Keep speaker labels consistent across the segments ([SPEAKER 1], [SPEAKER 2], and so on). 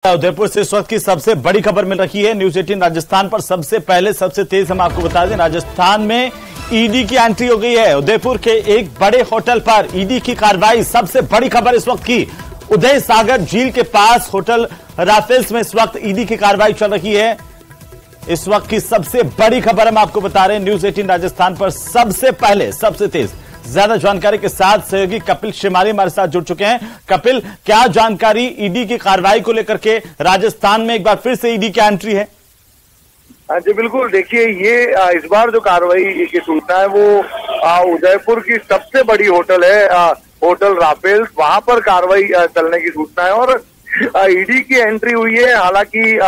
[SPEAKER 1] उदयपुर से इस वक्त की सबसे बड़ी खबर मिल रही है। न्यूज 18 राजस्थान पर सबसे पहले सबसे तेज हम आपको बता दें, राजस्थान में ईडी की एंट्री हो गई है। उदयपुर के एक बड़े होटल पर ईडी की कार्रवाई। सबसे बड़ी खबर इस वक्त की, उदय सागर झील के पास होटल राफेल्स में इस वक्त ईडी की कार्रवाई चल रही है। इस वक्त की सबसे बड़ी खबर हम आपको बता रहे हैं। न्यूज 18 राजस्थान पर सबसे पहले सबसे तेज। ज्यादा जानकारी के साथ सहयोगी कपिल शिमारी हमारे साथ जुड़ चुके हैं। कपिल, क्या जानकारी ईडी की कार्रवाई को लेकर के राजस्थान में एक बार फिर से ईडी की एंट्री है?
[SPEAKER 2] जी बिल्कुल, देखिए ये इस बार जो कार्रवाई की सूचना है वो उदयपुर की सबसे बड़ी होटल है, होटल राफेल्स, वहां पर कार्रवाई चलने की सूचना है और ईडी की एंट्री हुई है। हालांकि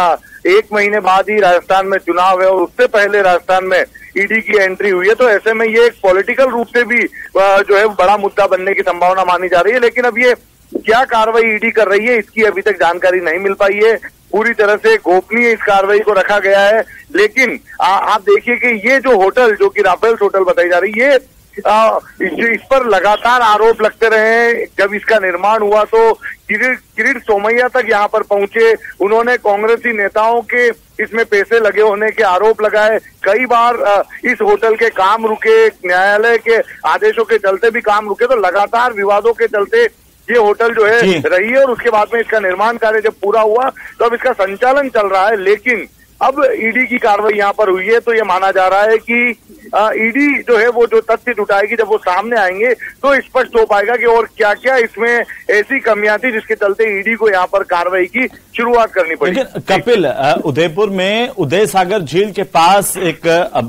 [SPEAKER 2] 1 महीने बाद ही राजस्थान में चुनाव है और उससे पहले राजस्थान में ईडी की एंट्री हुई है, तो ऐसे में ये एक पॉलिटिकल रूप से भी जो है बड़ा मुद्दा बनने की संभावना मानी जा रही है। लेकिन अब ये क्या कार्रवाई ईडी कर रही है इसकी अभी तक जानकारी नहीं मिल पाई है। पूरी तरह से गोपनीय इस कार्रवाई को रखा गया है। लेकिन आप देखिए कि ये जो होटल, जो कि राफेल्स होटल बताई जा रही है, इस पर लगातार आरोप लगते रहे। जब इसका निर्माण हुआ तो किरीट सोमैया तक यहाँ पर पहुंचे। उन्होंने कांग्रेसी नेताओं के इसमें पैसे लगे होने के आरोप लगाए। कई बार इस होटल के काम रुके, न्यायालय के आदेशों के चलते भी काम रुके। तो लगातार विवादों के चलते ये होटल जो है रही है और उसके बाद में इसका निर्माण कार्य जब पूरा हुआ तो अब इसका संचालन चल रहा है। लेकिन अब ईडी की कार्रवाई यहाँ पर हुई है तो ये माना जा रहा है कि ईडी जो है वो जो तथ्य जुटाएगी, जब वो सामने आएंगे तो स्पष्ट हो पाएगा कि और क्या क्या इसमें ऐसी कमियां थी जिसके चलते ईडी को यहाँ पर कार्रवाई की शुरुआत करनी पड़ी।
[SPEAKER 1] लेकिन कपिल, उदयपुर में उदय सागर झील के पास एक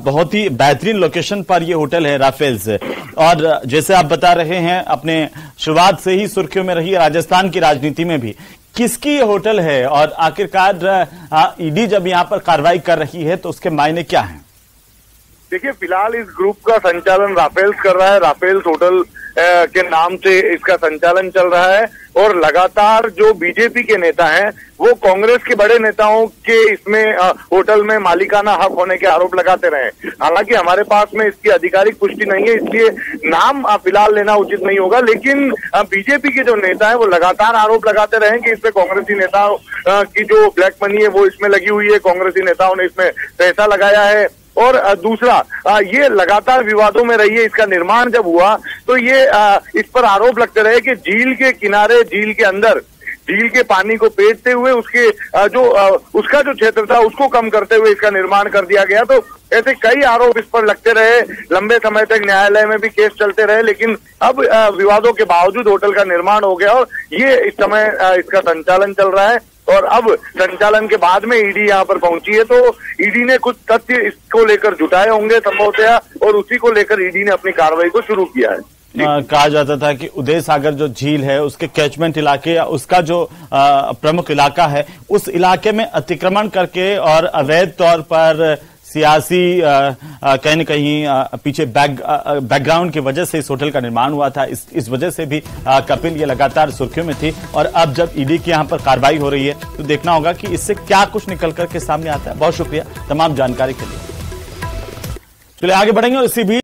[SPEAKER 1] बहुत ही बेहतरीन लोकेशन पर ये होटल है राफेल्स, और जैसे आप बता रहे हैं अपने शुरुआत से ही सुर्खियों में रही राजस्थान की राजनीति में भी। किसकी ये होटल है और आखिरकार ईडी जब यहाँ पर कार्रवाई कर रही है तो उसके मायने क्या हैं?
[SPEAKER 2] देखिए, फिलहाल इस ग्रुप का संचालन राफेल्स कर रहा है। राफेल्स होटल के नाम से इसका संचालन चल रहा है और लगातार जो बीजेपी के नेता हैं वो कांग्रेस के बड़े नेताओं के इसमें होटल में मालिकाना हक होने के आरोप लगाते रहे। हालांकि हमारे पास में इसकी आधिकारिक पुष्टि नहीं है, इसलिए नाम फिलहाल लेना उचित नहीं होगा। लेकिन बीजेपी के जो नेता हैं वो लगातार आरोप लगाते रहे कि इसमें कांग्रेसी नेताओं की जो ब्लैक मनी है वो इसमें लगी हुई है, कांग्रेसी नेताओं ने इसमें पैसा लगाया है। और दूसरा, ये लगातार विवादों में रही है। इसका निर्माण जब हुआ तो ये इस पर आरोप लगते रहे कि झील के किनारे, झील के अंदर, झील के पानी को पेटते हुए उसके उसका जो क्षेत्र था उसको कम करते हुए इसका निर्माण कर दिया गया। तो ऐसे कई आरोप इस पर लगते रहे। लंबे समय तक न्यायालय में भी केस चलते रहे। लेकिन अब विवादों के बावजूद होटल का निर्माण हो गया और ये इस समय इसका संचालन चल रहा है। और अब संचालन के बाद में ईडी यहाँ पर पहुंची है तो ईडी ने कुछ तथ्य इसको लेकर जुटाए होंगे संभवतया और उसी को लेकर ईडी ने अपनी कार्रवाई को शुरू किया है।
[SPEAKER 1] कहा जाता था कि उदय सागर जो झील है उसके कैचमेंट इलाके या उसका जो प्रमुख इलाका है उस इलाके में अतिक्रमण करके और अवैध तौर पर सियासी कहीं न कहीं पीछे बैकग्राउंड की वजह से इस होटल का निर्माण हुआ था। इस वजह से भी कपिल ये लगातार सुर्खियों में थी। और अब जब ईडी की यहाँ पर कार्रवाई हो रही है तो देखना होगा कि इससे क्या कुछ निकल करके सामने आता है। बहुत शुक्रिया तमाम जानकारी के लिए। चलिए आगे बढ़ेंगे और इसी भी